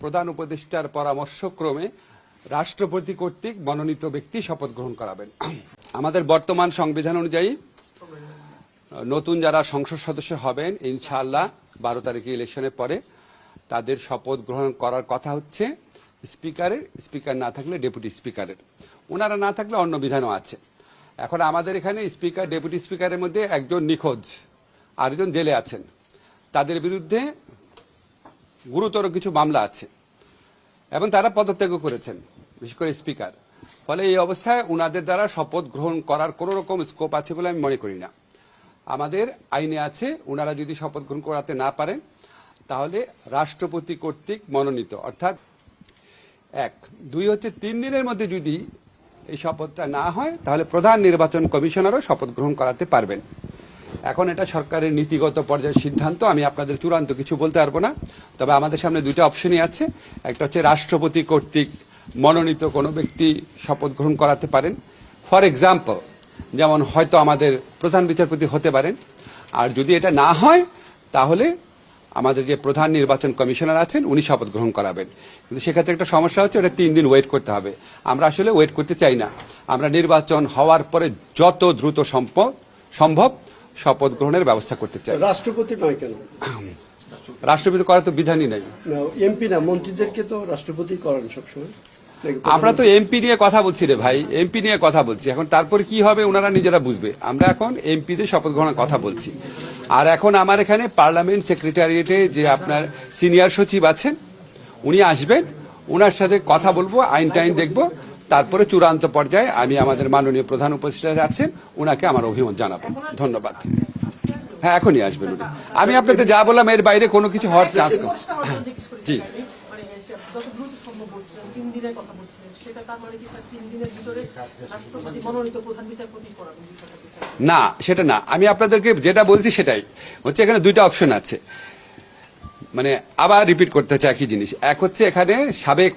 প্রধান উপদেষ্টার পরামর্শক্রমে রাষ্ট্রপতি কর্তৃক মনোনীত ব্যক্তি শপথ গ্রহণ করাবেন। আমাদের বর্তমান সংবিধান অনুযায়ী নতুন যারা সংসদ সদস্য হবেন ইনশাআল্লাহ 12 তারিখে ইলেকশনের পরে তাদের শপথ গ্রহণ করার কথা হচ্ছে স্পিকারের, স্পিকার না থাকলে ডেপুটি স্পিকারের, ওনারা না থাকলে অন্য বিধানও আছে। এখন আমাদের এখানে স্পিকার ডেপুটি স্পিকারের মধ্যে একজন নিখোঁজ, আরেকজন জেলে আছেন, তাদের বিরুদ্ধে গুরুতর কিছু মামলা আছে এবং তারা পদত্যাগও করেছেন, বিশেষ করে স্পিকার। ফলে এই অবস্থায় উনাদের দ্বারা শপথ গ্রহণ করার কোনো রকম স্কোপ আছে বলে আমি মনে করি না। আমাদের আইনে আছে উনারা যদি শপথ গ্রহণ করাতে না পারেন তাহলে রাষ্ট্রপতি কর্তৃক মনোনীত, অর্থাৎ 1, 2 হচ্ছে 3 দিনের মধ্যে যদি এই শপথটা না হয় তাহলে প্রধান নির্বাচন কমিশনারও শপথ গ্রহণ করাতে পারবেন। এখন এটা সরকারের নীতিগত পর্যায়ের সিদ্ধান্ত, আমি আপনাদের চূড়ান্ত কিছু বলতে পারবো না। তবে আমাদের সামনে দুইটা অপশনই আছে, একটা হচ্ছে রাষ্ট্রপতি কর্তৃক মনোনীত কোনো ব্যক্তি শপথ গ্রহণ করাতে পারেন। ফর এক্সাম্পল, যেমন হয়তো আমাদের প্রধান বিচারপতি হতে পারেন, আর যদি এটা না হয় তাহলে আমাদের যে প্রধান নির্বাচন কমিশনার আছেন উনি শপথ গ্রহণ করাবেন। কিন্তু সেক্ষেত্রে একটা সমস্যা হচ্ছে, ওটা 3 দিন ওয়েট করতে হবে। আমরা আসলে ওয়েট করতে চাই না, আমরা নির্বাচন হওয়ার পরে যত দ্রুত সম্ভব শপথ গ্রহণের ব্যবস্থা করতে চাই। রাষ্ট্রপতি নয় কেন? রাষ্ট্রপতি করার তো বিধানই নাই। এমপি না, মন্ত্রীদেরকে তো রাষ্ট্রপতি করেন সবসময়। আমরা তো এমপি নিয়ে কথা বলছি রে ভাই, এমপি নিয়ে কথা বলছি। এখন তারপর কি হবে ওনারা নিজেরা বুঝবে। আমরা এখন এমপিদের শপথ গ্রহণের কথা বলছি। আর এখন আমার এখানে পার্লামেন্ট সেক্রেটারিয়েটে যে আপনার সিনিয়র সচিব আছেন উনি আসবেন, ওনার সাথে কথা বলবো, আইন টাইন দেখবো, তারপরে চূড়ান্ত পর্যায়ে আমি আমাদের মাননীয় প্রধান উপদেষ্টা আছেন ওনাকে আমার অভিমত জানাবো। ধন্যবাদ। হ্যাঁ, এখনই আসবেন উনি। আমি আপনাদের যা বললাম এর বাইরে কোনো কিছু হওয়ার চান্স নেই। জি, না সেটা না, আমি আপনাদেরকে যেটা বলছি সেটাই হচ্ছে, এখানে দুইটা অপশন আছে। মানে আবার রিপিট করতে হচ্ছে একই জিনিস। এক হচ্ছে এখানে সাবেক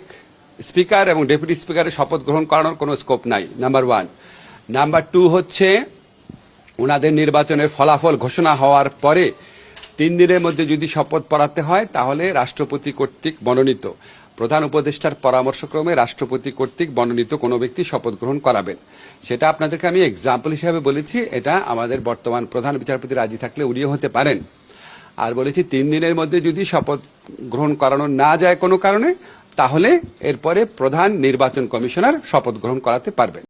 স্পিকার এবং ডেপুটি স্পিকারের শপথ গ্রহণ করানোর কোনো স্কোপ নাই, নাম্বার 1। নাম্বার 2 হচ্ছে ওনাদের নির্বাচনের ফলাফল ঘোষণা হওয়ার পরে 3 দিনের মধ্যে যদি শপথ পড়াতে হয় তাহলে রাষ্ট্রপতি কর্তৃক মনোনীত প্রধান উপদেষ্টার পরামর্শক্রমে রাষ্ট্রপতি কর্তৃক মনোনীত কোনো ব্যক্তি শপথ গ্রহণ করাবেন। সেটা আপনাদেরকে আমি এক্সাম্পল হিসাবে বলেছি। এটা আমাদের বর্তমান প্রধান বিচারপতি রাজি থাকলে উনিও হতে পারেন। আর বলেছি 3 দিনের মধ্যে যদি শপথ গ্রহণ করানো না যায় কোনো কারণে তাহলে এরপরে প্রধান নির্বাচন কমিশনার শপথ গ্রহণ করাতে পারবেন।